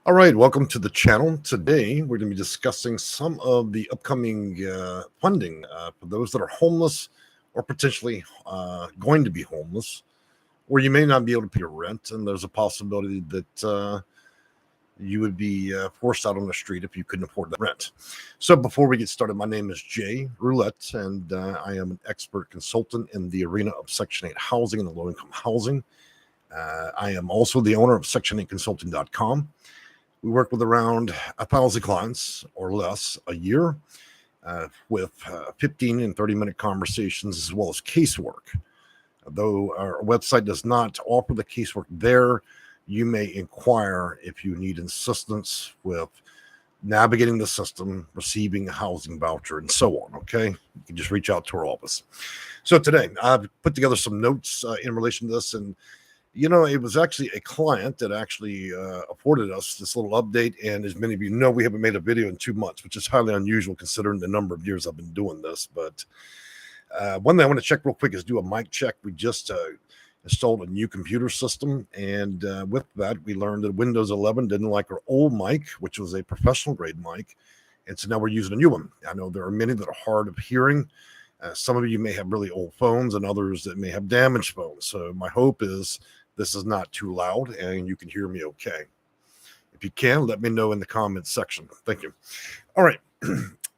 All right, welcome to the channel. Today, we're going to be discussing some of the upcoming funding for those that are homeless or potentially going to be homeless, or you may not be able to pay your rent, and there's a possibility that you would be forced out on the street if you couldn't afford the rent. So before we get started, my name is Jay Roulette, and I am an expert consultant in the arena of Section 8 housing and low-income housing. I am also the owner of section8consulting.com. We work with around 1,000 clients or less a year with 15 and 30-minute conversations as well as casework. Though our website does not offer the casework there, you may inquire if you need assistance with navigating the system, receiving a housing voucher, and so on, okay? You can just reach out to our office. So today, I've put together some notes in relation to this, and it was actually a client that actually afforded us this little update. And as many of you know, we haven't made a video in 2 months, which is highly unusual considering the number of years I've been doing this. But one thing I want to check real quick is do a mic check. We just installed a new computer system. And with that, we learned that Windows 11 didn't like our old mic, which was a professional grade mic. And so now we're using a new one. I know there are many that are hard of hearing. Some of you may have really old phones and others that may have damaged phones. So my hope is this is not too loud and you can hear me okay. If you can, let me know in the comments section. Thank you. All right,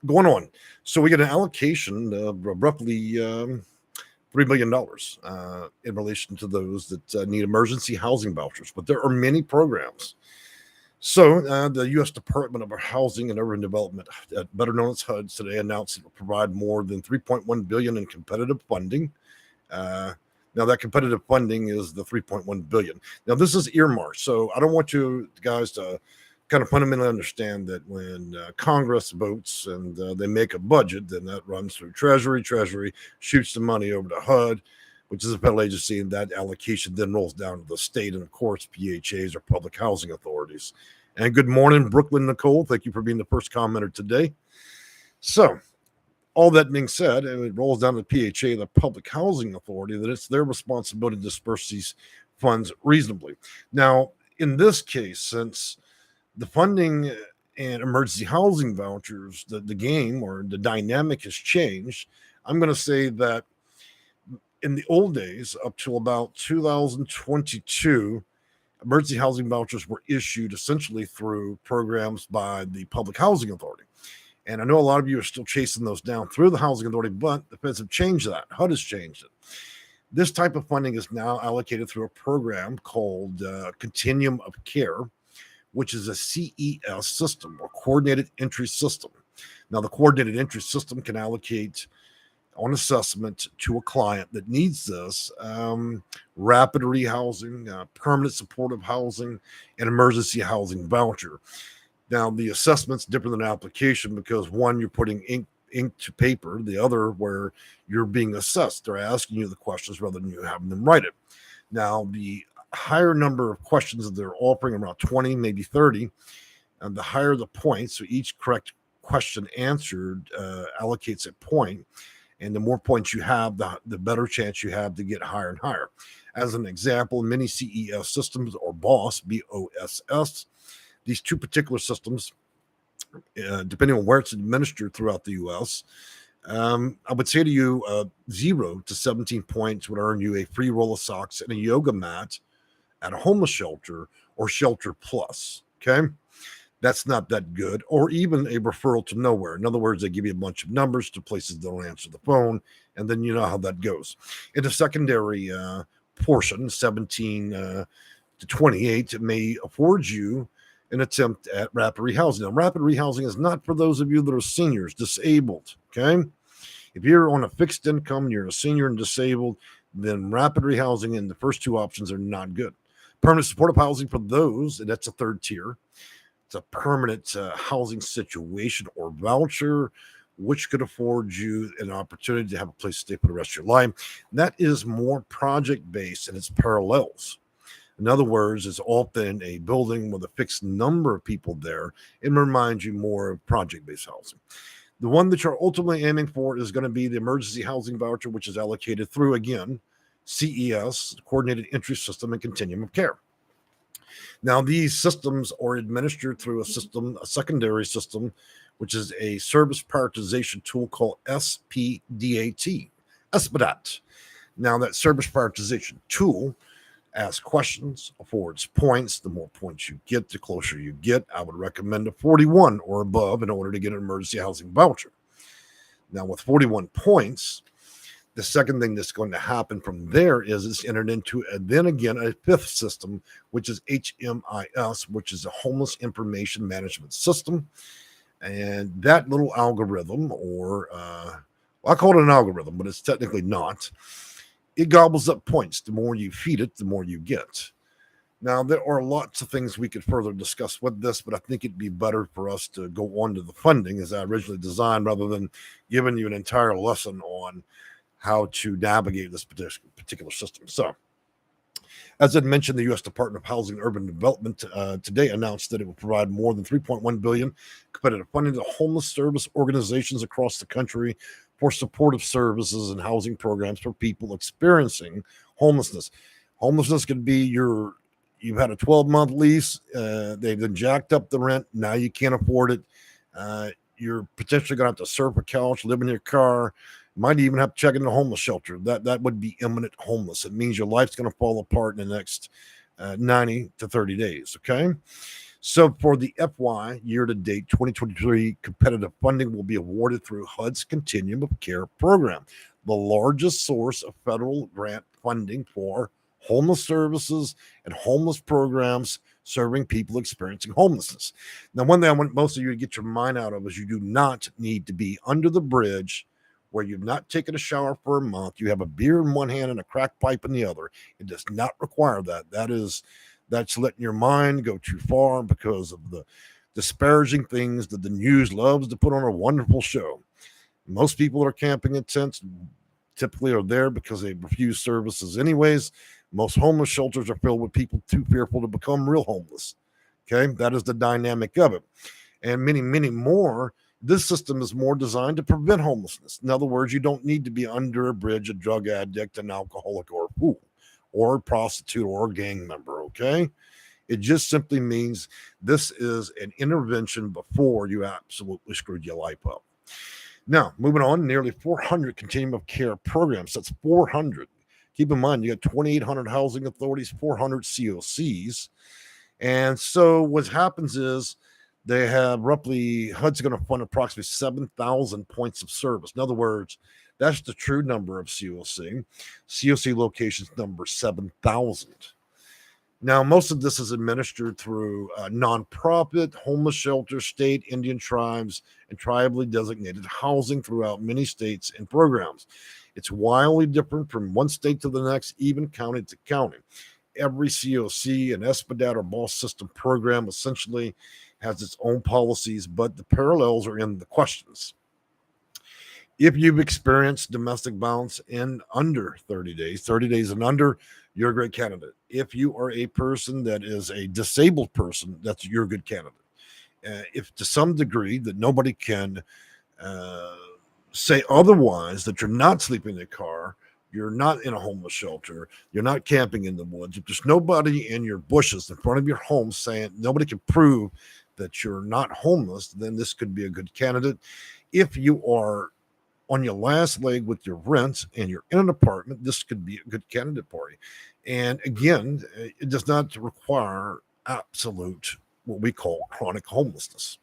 going on. So we get an allocation of roughly $3 million in relation to those that need emergency housing vouchers, but there are many programs. So the U.S. Department of Housing and Urban Development, better known as HUD, today announced it will provide more than $3.1 billion in competitive funding. Now, that competitive funding is the $3.1 billion. Now, this is earmarked, so I don't want you guys to kind of fundamentally understand that when Congress votes and they make a budget, then that runs through Treasury. Treasury shoots the money over to HUD, which is a federal agency, and that allocation then rolls down to the state and, of course, PHAs or public housing authorities. And good morning, Brooklyn Nicole. Thank you for being the first commenter today. So, all that being said, it rolls down to the PHA, the Public Housing Authority, that it's their responsibility to disperse these funds reasonably. Now, in this case, since the funding and emergency housing vouchers, the game or the dynamic has changed, I'm going to say that in the old days, up to about 2022, emergency housing vouchers were issued essentially through programs by the Public Housing Authority. And I know a lot of you are still chasing those down through the Housing Authority, but the feds have changed that. HUD has changed it. This type of funding is now allocated through a program called Continuum of Care, which is a CES system or coordinated entry system. Now, the coordinated entry system can allocate on assessment to a client that needs this rapid rehousing, permanent supportive housing, and emergency housing voucher. Now, the assessment's different than application because one, you're putting ink to paper, the other where you're being assessed. They're asking you the questions rather than you having them write it. Now, the higher number of questions that they're offering, around 20, maybe 30, and the higher the points, so each correct question answered allocates a point. And the more points you have, the better chance you have to get higher and higher. As an example, many CES systems or BOSS, BOSS, these two particular systems, depending on where it's administered throughout the U.S., I would say to you 0 to 17 points would earn you a free roll of socks and a yoga mat at a homeless shelter or Shelter Plus, okay? That's not that good, or even a referral to nowhere. In other words, they give you a bunch of numbers to places that don't answer the phone, and then you know how that goes. In the secondary portion, 17 to 28, it may afford you an attempt at rapid rehousing. Now, rapid rehousing is not for those of you that are seniors, disabled, okay? If you're on a fixed income, you're a senior and disabled, then rapid rehousing and the first two options are not good. Permanent supportive housing for those, and that's a third tier. It's a permanent housing situation or voucher, which could afford you an opportunity to have a place to stay for the rest of your life. That is more project-based and it's parallels. In other words, it's often a building with a fixed number of people there. It reminds you more of project-based housing. The one that you're ultimately aiming for is going to be the emergency housing voucher, which is allocated through, again, CES, Coordinated Entry System, and Continuum of Care. Now, these systems are administered through a secondary system, which is a service prioritization tool called SPDAT. SPDAT. Now, that service prioritization tool asks questions, affords points. The more points you get, the closer you get. I would recommend a 41 or above in order to get an emergency housing voucher. Now, with 41 points, the second thing that's going to happen from there is it's entered into then again a fifth system, which is HMIS, which is a homeless information management system. And that little algorithm, or I call it an algorithm, but it's technically not. It gobbles up points. The more you feed it, the more you get. Now, there are lots of things we could further discuss with this, but I think it'd be better for us to go on to the funding as I originally designed, rather than giving you an entire lesson on how to navigate this particular system. So, as I mentioned, the U.S. Department of Housing and Urban Development today announced that it will provide more than $3.1 billion competitive funding to homeless service organizations across the country for supportive services and housing programs for people experiencing homelessness. Homelessness could be you've had a 12-month lease, they've been jacked up the rent, now you can't afford it. You're potentially going to have to surf a couch, live in your car. Might even have to check into a homeless shelter. That would be imminent homeless. It means your life's going to fall apart in the next 90 to 30 days, okay? So for the FY year-to-date 2023, competitive funding will be awarded through HUD's Continuum of Care program, the largest source of federal grant funding for homeless services and homeless programs serving people experiencing homelessness. Now, one thing I want most of you to get your mind out of is you do not need to be under the bridge where you've not taken a shower for a month, you have a beer in one hand and a crack pipe in the other. It does not require that. That's letting your mind go too far because of the disparaging things that the news loves to put on a wonderful show. Most people that are camping in tents typically are there because they refuse services anyways. Most homeless shelters are filled with people too fearful to become real homeless. Okay, that is the dynamic of it. And many, many more. This system is more designed to prevent homelessness. In other words, you don't need to be under a bridge, a drug addict, an alcoholic, or a fool, or a prostitute, or a gang member, okay? It just simply means this is an intervention before you absolutely screwed your life up. Now, moving on, nearly 400 continuum of care programs. That's 400. Keep in mind, you got 2,800 housing authorities, 400 COCs. And so what happens is they have roughly, HUD's going to fund approximately 7,000 points of service. In other words, that's the true number of COC. COC locations number 7,000. Now, most of this is administered through nonprofit, homeless shelters, state, Indian tribes, and tribally designated housing throughout many states and programs. It's wildly different from one state to the next, even county to county. Every COC and SPDAT or BOSS system program essentially has its own policies, but the parallels are in the questions. If you've experienced domestic violence in under 30 days and under, you're a great candidate. If you are a person that is a disabled person, you're a good candidate. If to some degree that nobody can say otherwise, that you're not sleeping in a car, you're not in a homeless shelter, you're not camping in the woods, if there's nobody in your bushes in front of your home saying nobody can prove that you're not homeless, then this could be a good candidate. If you are on your last leg with your rent and you're in an apartment, this could be a good candidate for you. And again, it does not require absolute, what we call chronic homelessness.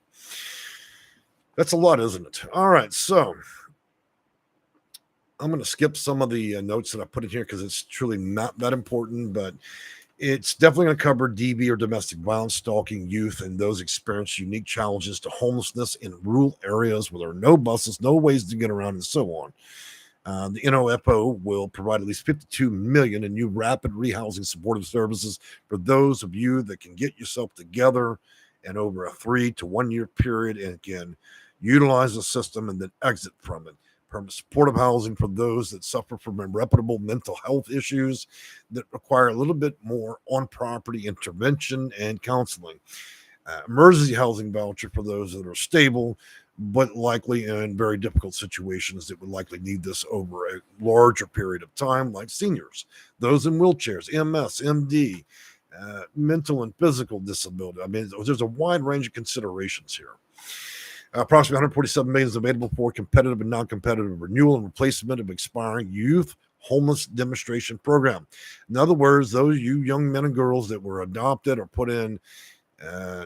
That's a lot, isn't it? All right, so I'm going to skip some of the notes that I put in here because it's truly not that important, but it's definitely going to cover DV or domestic violence, stalking, youth, and those experience unique challenges to homelessness in rural areas where there are no buses, no ways to get around, and so on. The NOFO will provide at least $52 million in new rapid rehousing supportive services for those of you that can get yourself together and over a 3 to 1 year period and can utilize the system and then exit from it. Permanent supportive housing for those that suffer from irreparable mental health issues that require a little bit more on-property intervention and counseling. Emergency housing voucher for those that are stable, but likely in very difficult situations that would likely need this over a larger period of time, like seniors, those in wheelchairs, MS, MD, mental and physical disability. I mean, there's a wide range of considerations here. Approximately 147 million is available for competitive and non-competitive renewal and replacement of expiring youth homeless demonstration program. In other words, those you young men and girls that were adopted or put in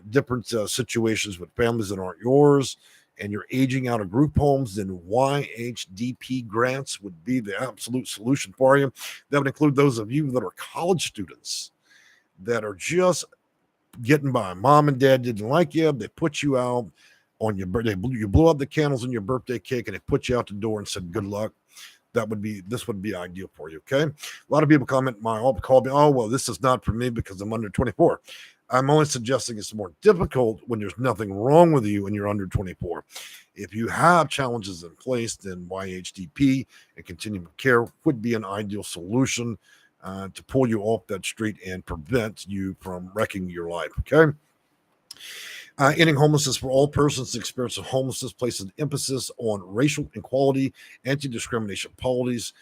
different situations with families that aren't yours, and you're aging out of group homes, then YHDP grants would be the absolute solution for you. That would include those of you that are college students that are just getting by. Mom and dad didn't like you. They put you out on your birthday. You blew out the candles on your birthday cake and they put you out the door and said, good luck. This would be ideal for you. Okay. A lot of people call me, oh, well, this is not for me because I'm under 24. I'm only suggesting it's more difficult when there's nothing wrong with you and you're under 24. If you have challenges in place, then YHDP and Continuum of Care would be an ideal solution to pull you off that street and prevent you from wrecking your life. Okay. Ending homelessness for all persons experiencing homelessness places an emphasis on racial equality, anti-discrimination policies,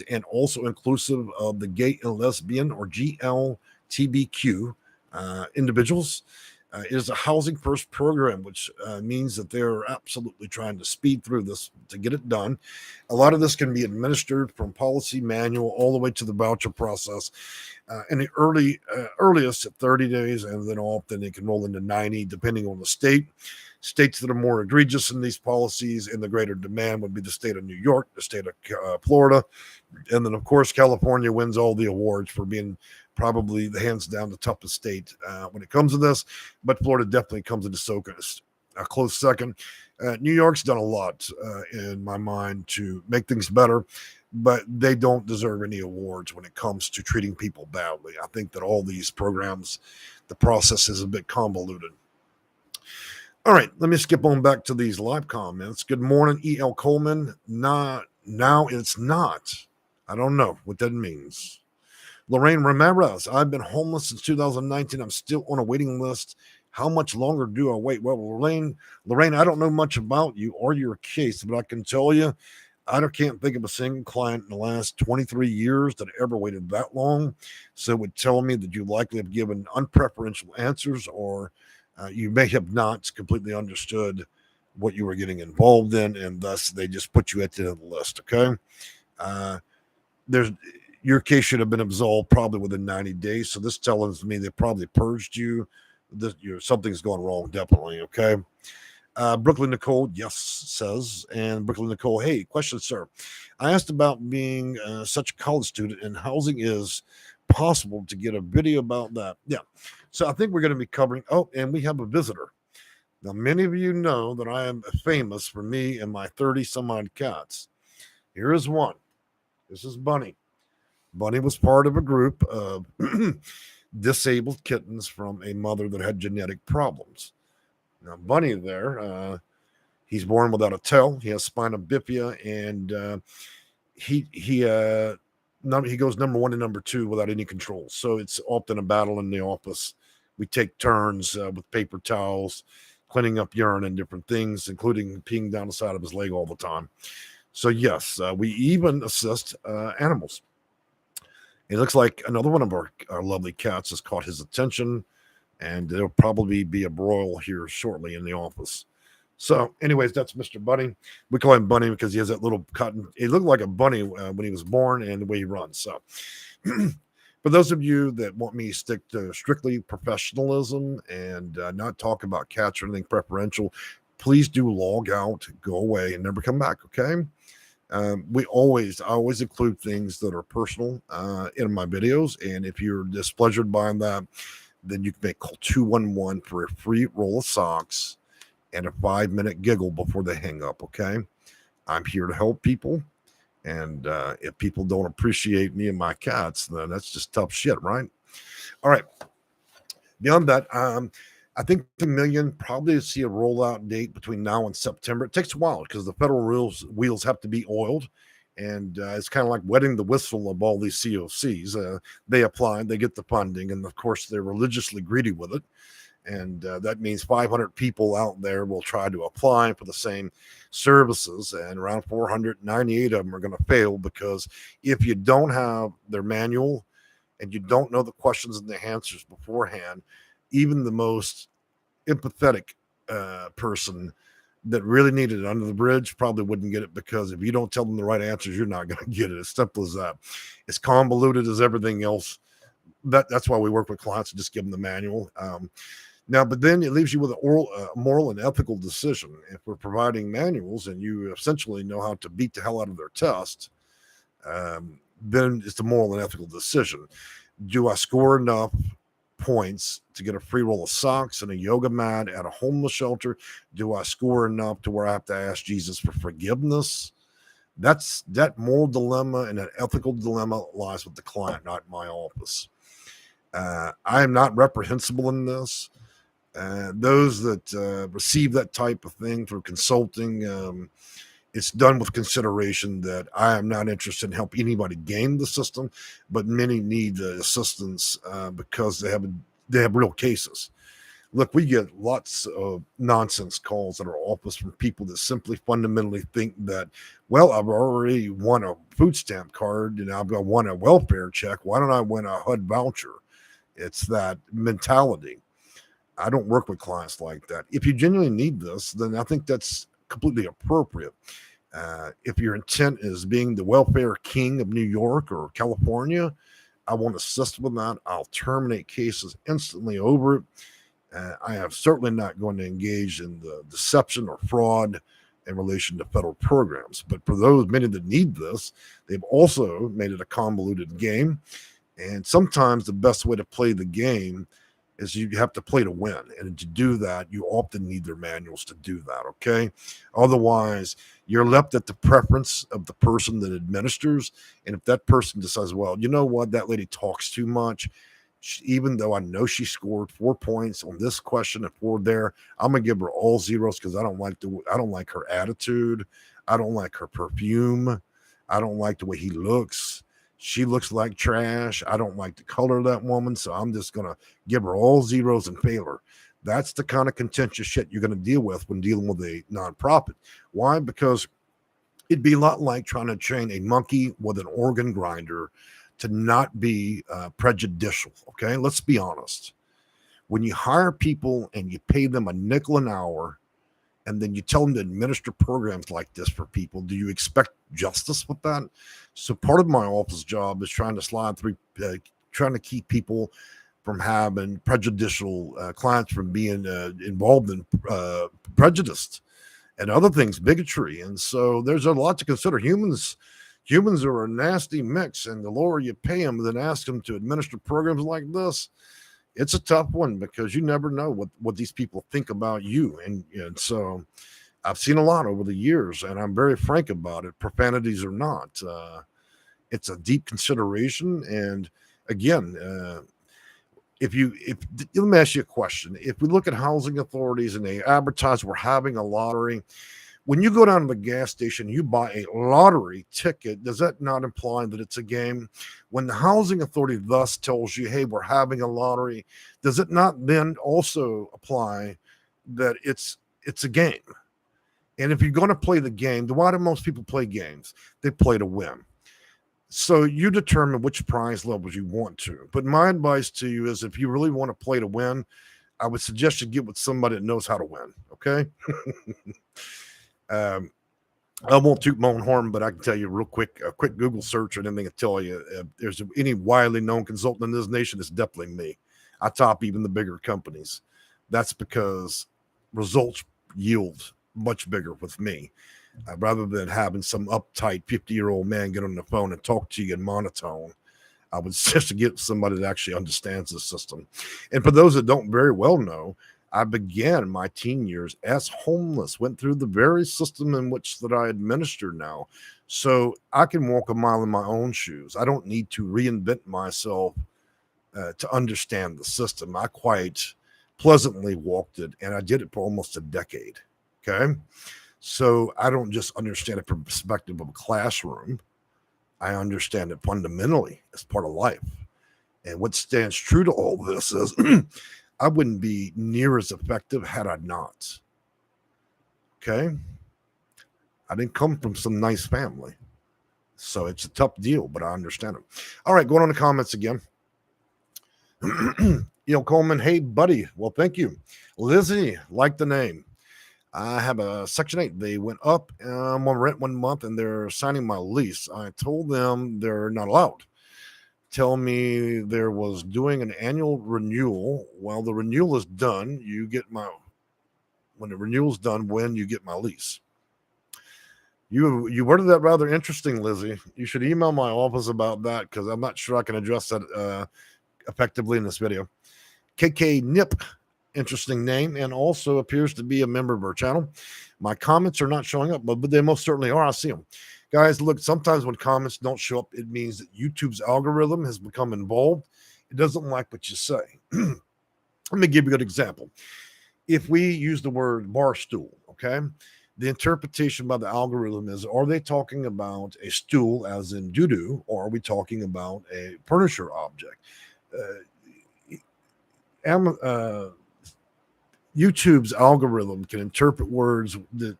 and also inclusive of the gay and lesbian or GLTBQ individuals. It is a housing first program, which means that they're absolutely trying to speed through this to get it done. A lot of this can be administered from policy manual all the way to the voucher process. In the earliest at 30 days, and then often it can roll into 90, depending on the state. States that are more egregious in these policies and the greater demand would be the state of New York, the state of Florida, and then, of course, California wins all the awards for being probably the hands down the toughest state when it comes to this, but Florida definitely comes into a close second. New York's done a lot in my mind to make things better, but they don't deserve any awards when it comes to treating people badly. I think that all these programs, the process is a bit convoluted. All right, let me skip on back to these live comments. Good morning, E.L. Coleman. Now it's not. I don't know what that means. Lorraine Ramirez, I've been homeless since 2019. I'm still on a waiting list. How much longer do I wait? Well, Lorraine, I don't know much about you or your case, but I can tell you, can't think of a single client in the last 23 years that ever waited that long. So it would tell me that you likely have given unpreferential answers, or you may have not completely understood what you were getting involved in, and thus they just put you at the end of the list. Okay. Your case should have been absolved probably within 90 days. So this tells me they probably purged you. Something's going wrong, definitely. Okay. Brooklyn Nicole, yes, says. And Brooklyn Nicole, hey, question, sir. I asked about being such a college student and housing is possible to get a video about that. Yeah. So I think we're going to be covering. Oh, and we have a visitor. Now, many of you know that I am famous for me and my 30 some odd cats. Here is one. This is Bunny. Bunny was part of a group of disabled kittens from a mother that had genetic problems. Now, Bunny he's born without a tail. He has spina bifida, and he goes number one and number two without any control. So it's often a battle in the office. We take turns with paper towels, cleaning up urine and different things, including peeing down the side of his leg all the time. So yes, we even assist animals. It looks like another one of our lovely cats has caught his attention, and there'll probably be a broil here shortly in the office. So anyways, that's Mr. Bunny. We call him Bunny because he has that little cotton. He looked like a bunny when he was born and the way he runs. So for those of you that want me to stick to strictly professionalism and not talk about cats or anything preferential, please do log out, go away, and never come back, okay? I always include things that are personal in my videos, and if you're displeasured by that, then you can call 211 for a free roll of socks and a 5-minute giggle before they hang up, okay? I'm here to help people, and if people don't appreciate me and my cats, then that's just tough shit, right? All right. Beyond that, I think the million probably see a rollout date between now and September. It takes a while because the federal wheels have to be oiled, and it's kind of like wetting the whistle of all these COCs. They apply, they get the funding, and of course they're religiously greedy with it. And that means 500 people out there will try to apply for the same services, and around 498 of them are going to fail because if you don't have their manual and you don't know the questions and the answers beforehand, even the most empathetic person that really needed it under the bridge probably wouldn't get it, because if you don't tell them the right answers, you're not going to get it. As simple as that. It's convoluted as everything else. That's why we work with clients and just give them the manual. Now, but then it leaves you with a moral and ethical decision. If we're providing manuals and you essentially know how to beat the hell out of their test, then it's a moral and ethical decision. Do I score enough points to get a free roll of socks and a yoga mat at a homeless shelter? Do I score enough to where I have to ask Jesus for forgiveness? That moral dilemma and that ethical dilemma lies with the client, not my office. I am not reprehensible in this. Those that receive that type of thing through consulting, it's done with consideration that I am not interested in helping anybody game the system, but many need the assistance because they have real cases. Look, we get lots of nonsense calls at our office from people that simply fundamentally think that, well, I've already won a food stamp card and I've won a welfare check. Why don't I win a HUD voucher? It's that mentality. I don't work with clients like that. If you genuinely need this, then I think that's completely appropriate. If your intent is being the welfare king of New York or California, I want to assist with that. I'll terminate cases instantly over it. I am certainly not going to engage in the deception or fraud in relation to federal programs. But for those many that need this, they've also made it a convoluted game. And sometimes the best way to play the game is you have to play to win. And to do that, you often need their manuals to do that, okay? Otherwise, you're left at the preference of the person that administers. And if that person decides, well, you know what, that lady talks too much, even though I know she scored 4 points on this question and 4 there, I'm gonna give her all zeros because I don't like her attitude, I don't like her perfume, I don't like the way he looks. She looks like trash. I don't like the color of that woman, so I'm just gonna give her all zeros and fail her. That's the kind of contentious shit you're gonna deal with when dealing with a nonprofit. Why? Because it'd be a lot like trying to train a monkey with an organ grinder to not be prejudicial. Okay, let's be honest. When you hire people and you pay them a nickel an hour, and then you tell them to administer programs like this for people, do you expect justice with that? So part of my office job is trying to slide through, trying to keep people from having prejudicial clients, from being involved in prejudice and other things, bigotry. And so there's a lot to consider. Humans are a nasty mix, and the lower you pay them, then ask them to administer programs like this, it's a tough one, because you never know what these people think about you. And so I've seen a lot over the years, and I'm very frank about it, profanities or not. It's a deep consideration. And again, if let me ask you a question. If we look at housing authorities and they advertise we're having a lottery, when you go down to the gas station, you buy a lottery ticket, does that not imply that it's a game? When the housing authority thus tells you, hey, we're having a lottery, does it not then also apply that it's a game? And if you're going to play the game, why do most people play games? They play to win. So you determine which prize levels you want to. But my advice to you is, if you really want to play to win, I would suggest you get with somebody that knows how to win, okay? I won't toot my own horn, but I can tell you real quick, a quick Google search or anything will tell you if there's any widely known consultant in this nation, it's definitely me. I top even the bigger companies. That's because results yield much bigger with me, rather than having some uptight 50-year-old man get on the phone and talk to you in monotone. I would just get somebody that actually understands the system. And for those that don't very well know, I began my teen years as homeless, went through the very system in which that I administer now. So I can walk a mile in my own shoes. I don't need to reinvent myself to understand the system. I quite pleasantly walked it, and I did it for almost a decade. Okay. So I don't just understand it from the perspective of a classroom. I understand it fundamentally as part of life. And what stands true to all this is I wouldn't be near as effective had I not. Okay. I didn't come from some nice family. So it's a tough deal, but I understand it. All right, going on to comments again. Coleman, hey, buddy. Well, thank you. Lizzie, like the name. I have a Section 8. They went up on rent 1 month and they're signing my lease. I told them they're not allowed. Tell me there was doing an annual renewal. While the renewal is done, when the renewal's done, when you get my lease. You worded that rather interesting, Lizzie. You should email my office about that because I'm not sure I can address that effectively in this video. KK Nip, interesting name, and also appears to be a member of our channel. My comments are not showing up, but they most certainly are. I see them. Guys, look, sometimes when comments don't show up, it means that YouTube's algorithm has become involved. It doesn't like what you say. Let me give you a good example. If we use the word bar stool, okay, the interpretation by the algorithm is, are they talking about a stool as in doo-doo, or are we talking about a furniture object? YouTube's algorithm can interpret words that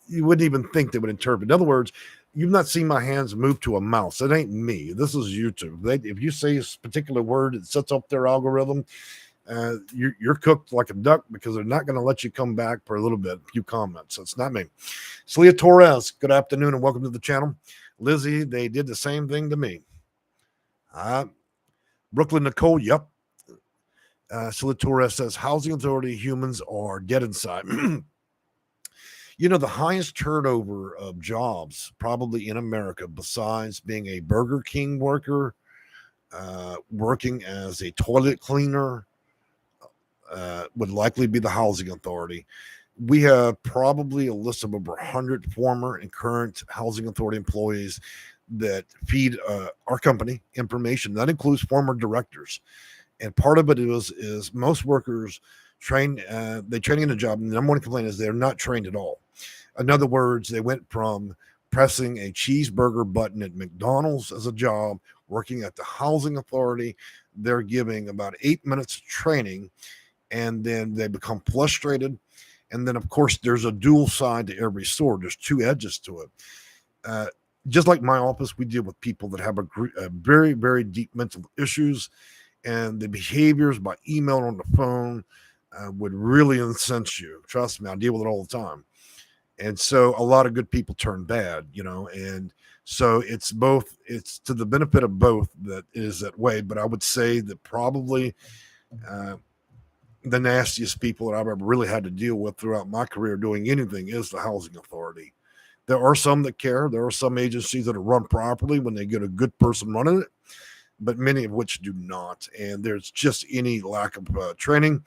you wouldn't even think they would interpret. In other words, you've not seen my hands move to a mouse. It ain't me. This is YouTube. If you say a particular word, it sets up their algorithm. You're cooked like a duck because they're not going to let you come back for a little bit. A few comments. So it's not me. Celia Torres, good afternoon and welcome to the channel. Lizzie, they did the same thing to me. Brooklyn Nicole, yep. Celia Torres says, housing authority humans are dead inside. The highest turnover of jobs probably in America, besides being a Burger King worker, working as a toilet cleaner, would likely be the housing authority. We have probably a list of over 100 former and current housing authority employees that feed our company information. That includes former directors. And part of it is most workers training in a job. And the number one complaint is they're not trained at all. In other words, they went from pressing a cheeseburger button at McDonald's as a job, working at the housing authority. They're giving about 8 minutes of training, and then they become frustrated. And then, of course, there's a dual side to every sword. There's two edges to it. Just like my office, we deal with people that have a very, very deep mental issues, and the behaviors by email or on the phone would really incense you. Trust me, I deal with it all the time. And so a lot of good people turn bad, and so it's to the benefit of both that it is that way. But I would say that probably the nastiest people that I've ever really had to deal with throughout my career doing anything is the housing authority. There are some that care. There are some agencies that are run properly when they get a good person running it, but many of which do not. And there's just any lack of training.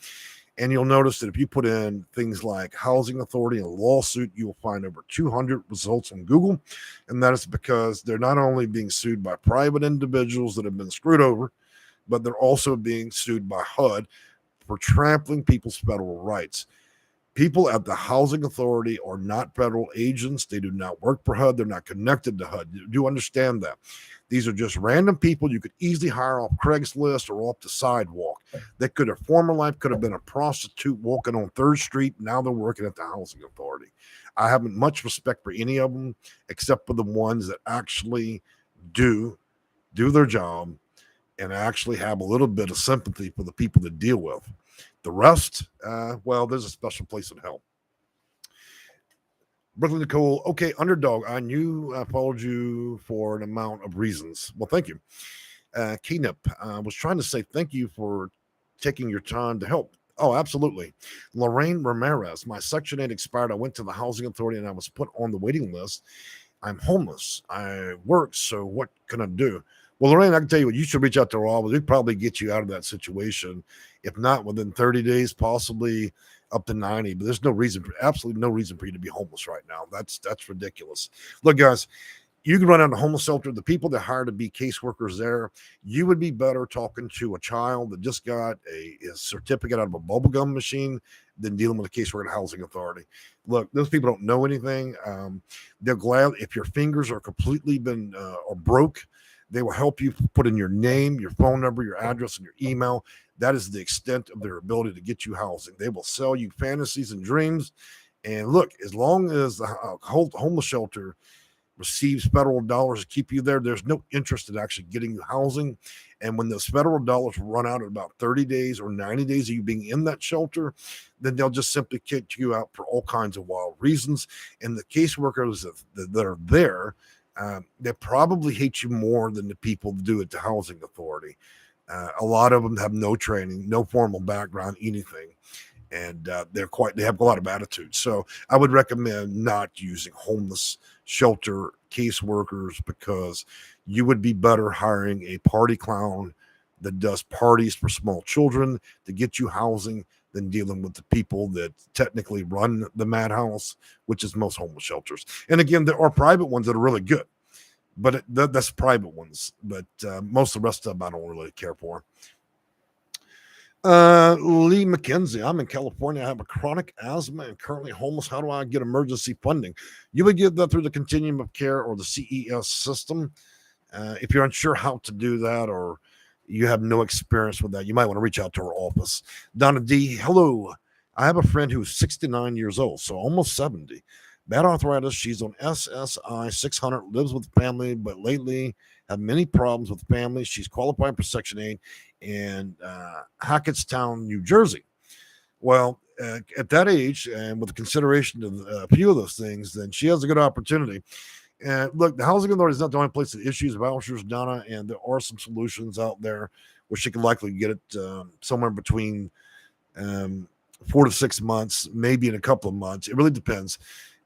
And you'll notice that if you put in things like housing authority and lawsuit, you will find over 200 results on Google. And that is because they're not only being sued by private individuals that have been screwed over, but they're also being sued by HUD for trampling people's federal rights. People at the housing authority are not federal agents. They do not work for HUD. They're not connected to HUD. You do understand that. These are just random people you could easily hire off Craigslist or off the sidewalk. They could have former life could have been a prostitute walking on 3rd Street. Now they're working at the housing authority. I haven't much respect for any of them except for the ones that actually do their job and actually have a little bit of sympathy for the people that deal with. The rest, there's a special place in hell. Brooklyn Nicole, okay, underdog. I knew I followed you for an amount of reasons. Well, thank you. Keenup, I was trying to say thank you for taking your time to help. Oh, absolutely. Lorraine Ramirez, my Section 8 expired. I went to the housing authority and I was put on the waiting list. I'm homeless. I work, so what can I do? Well, Lorraine, I can tell you what, you should reach out to our office. We'd probably get you out of that situation. If not within 30 days, possibly up to 90. But there's absolutely no reason for you to be homeless right now. That's ridiculous. Look, guys, you can run out of a homeless shelter. The people that hire to be caseworkers there, you would be better talking to a child that just got a certificate out of a bubblegum machine than dealing with a caseworker at a housing authority. Look, those people don't know anything. They're glad if your fingers are completely been or broke. They will help you put in your name, your phone number, your address, and your email. That is the extent of their ability to get you housing. They will sell you fantasies and dreams. And look, as long as the homeless shelter receives federal dollars to keep you there, there's no interest in actually getting you housing. And when those federal dollars run out in about 30 days or 90 days of you being in that shelter, then they'll just simply kick you out for all kinds of wild reasons. And the caseworkers that are there, they probably hate you more than the people that do it to housing authority. A lot of them have no training, no formal background, anything. And they have a lot of attitude. So I would recommend not using homeless shelter caseworkers, because you would be better hiring a party clown that does parties for small children to get you housing than dealing with the people that technically run the madhouse, which is most homeless shelters. And again, there are private ones that are really good, but that's private ones. But most of the rest of them I don't really care for. Lee McKenzie, I'm in California. I have a chronic asthma and currently homeless. How do I get emergency funding? You would get that through the Continuum of Care or the CES system. If you're unsure how to do that, or you have no experience with that, you might want to reach out to our office. Donna D, hello. I have a friend who's 69 years old, so almost 70. Bad arthritis. She's on SSI 600, lives with family, but lately had many problems with family. She's qualified for Section 8 in Hackettstown, New Jersey. Well, at that age, and with the consideration of a few of those things, then she has a good opportunity. And look, the housing authority is not the only place that issues vouchers, Donna, and there are some solutions out there where she can likely get it somewhere between 4 to 6 months, maybe in a couple of months. It really depends.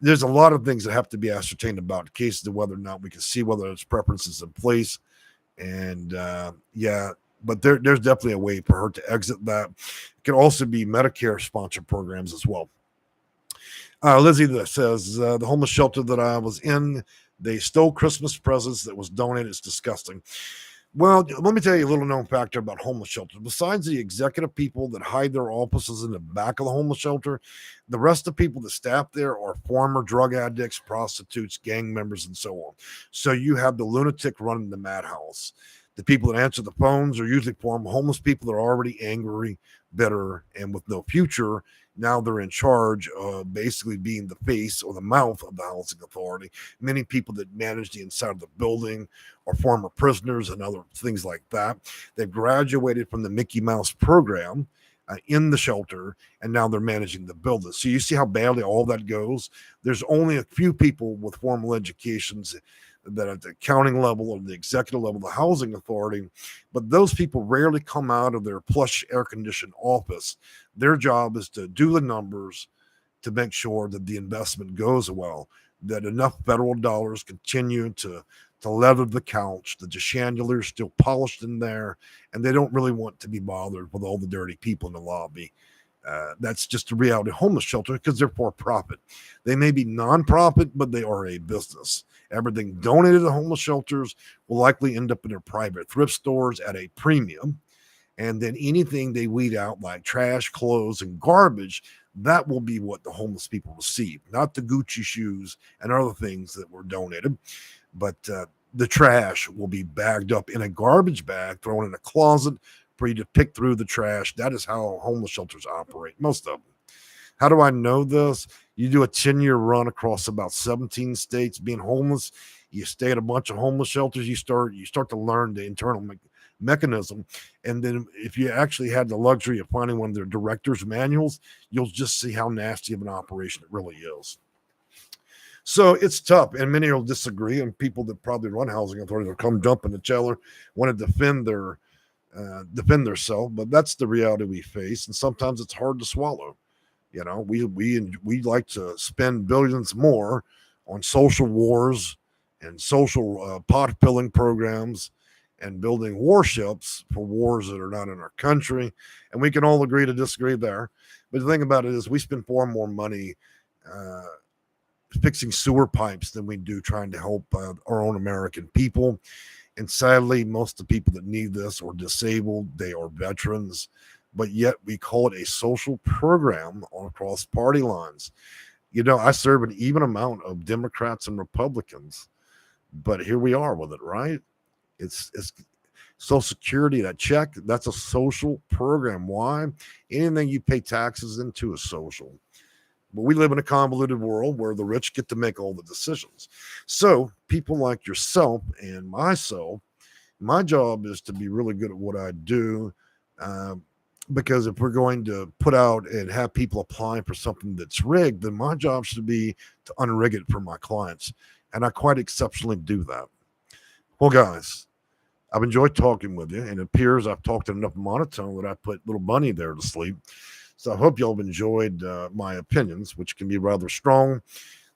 There's a lot of things that have to be ascertained about cases of whether or not we can see whether there's preferences in place. And but there's definitely a way for her to exit that. It can also be Medicare sponsored programs as well. Lizzie that says, the homeless shelter that I was in, they stole Christmas presents that was donated. It's disgusting. Well, let me tell you a little known factor about homeless shelters. Besides the executive people that hide their offices in the back of the homeless shelter, the rest of the people that staff there are former drug addicts, prostitutes, gang members, and so on. So you have the lunatic running the madhouse. The people that answer the phones are usually former homeless people that are already angry, bitter, and with no future. Now they're in charge of basically being the face or the mouth of the housing authority. Many people that manage the inside of the building are former prisoners and other things like that. They've graduated from the Mickey Mouse program in the shelter, and now they're managing the building. So you see how badly all that goes. There's only a few people with formal educations that at the accounting level or the executive level, the housing authority, but those people rarely come out of their plush air-conditioned office. Their job is to do the numbers to make sure that the investment goes well, that enough federal dollars continue to leather the couch, that the chandelier is still polished in there, and they don't really want to be bothered with all the dirty people in the lobby. That's just a reality of homeless shelter because they're for profit. They may be non-profit, but they are a business. Everything donated to homeless shelters will likely end up in their private thrift stores at a premium. And then anything they weed out, like trash, clothes, and garbage, that will be what the homeless people receive, not the Gucci shoes and other things that were donated. But the trash will be bagged up in a garbage bag, thrown in a closet for you to pick through the trash. That is how homeless shelters operate, most of them. How do I know this? You do a 10-year run across about 17 states being homeless. You stay at a bunch of homeless shelters. You start to learn the internal mechanism. And then if you actually had the luxury of finding one of their director's manuals, you'll just see how nasty of an operation it really is. So it's tough, and many will disagree, and people that probably run housing authorities will come jump in the cellar, want to defend themselves, but that's the reality we face, and sometimes it's hard to swallow. You know, we like to spend billions more on social wars and social pot filling programs and building warships for wars that are not in our country, and we can all agree to disagree there. But the thing about it is, we spend far more money fixing sewer pipes than we do trying to help our own American people. And sadly, most of the people that need this are disabled. They are veterans, but yet we call it a social program across party lines. You know, I serve an even amount of Democrats and Republicans, but here we are with it, right? It's Social Security, that check, that's a social program. Why? Anything you pay taxes into is social. But we live in a convoluted world where the rich get to make all the decisions. So people like yourself and myself, my job is to be really good at what I do. Because if we're going to put out and have people applying for something that's rigged, then my job should be to unrig it for my clients. And I quite exceptionally do that. Well, guys, I've enjoyed talking with you, and it appears I've talked enough monotone that I put little Bunny there to sleep. So I hope y'all have enjoyed my opinions, which can be rather strong.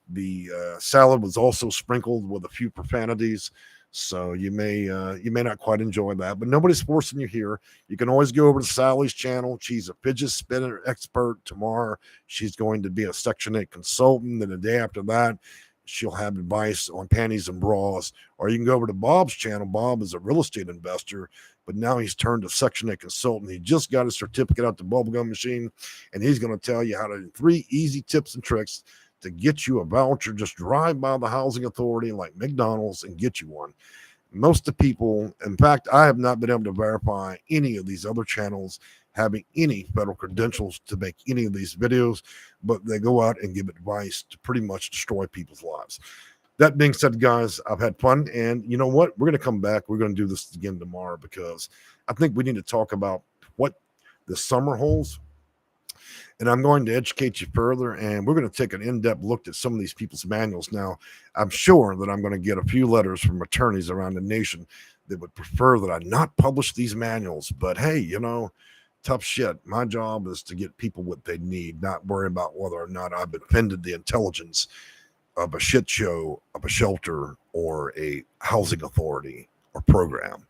The salad was also sprinkled with a few profanities, so you may not quite enjoy that. But nobody's forcing you here. You can always go over to Sally's channel. She's a fidget spinner expert. Tomorrow, she's going to be a Section 8 consultant, and the day after that, she'll have advice on panties and bras. Or you can go over to Bob's channel. Bob is a real estate investor, but now he's turned to Section 8 consultant. He just got his certificate out the bubblegum machine, and he's going to tell you how to 3 easy tips and tricks to get you a voucher. Just drive by the housing authority like McDonald's and get you one. Most of the people, in fact, I have not been able to verify any of these other channels having any federal credentials to make any of these videos, but they go out and give advice to pretty much destroy people's lives. That being said, guys, I've had fun, and you know what? We're going to come back. We're going to do this again tomorrow because I think we need to talk about what the summer holds. And I'm going to educate you further, and we're going to take an in-depth look at some of these people's manuals. Now, I'm sure that I'm going to get a few letters from attorneys around the nation that would prefer that I not publish these manuals. But hey, you know, tough shit. My job is to get people what they need, not worry about whether or not I've offended the intelligence of a shit show, of a shelter, or a housing authority or program.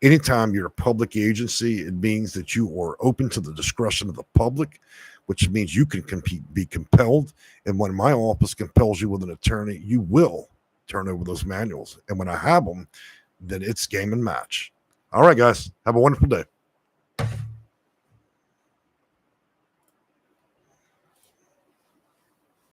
Anytime you're a public agency, it means that you are open to the discretion of the public, which means you can be compelled. And when my office compels you with an attorney, you will turn over those manuals. And when I have them, then it's game and match. All right, guys, have a wonderful day.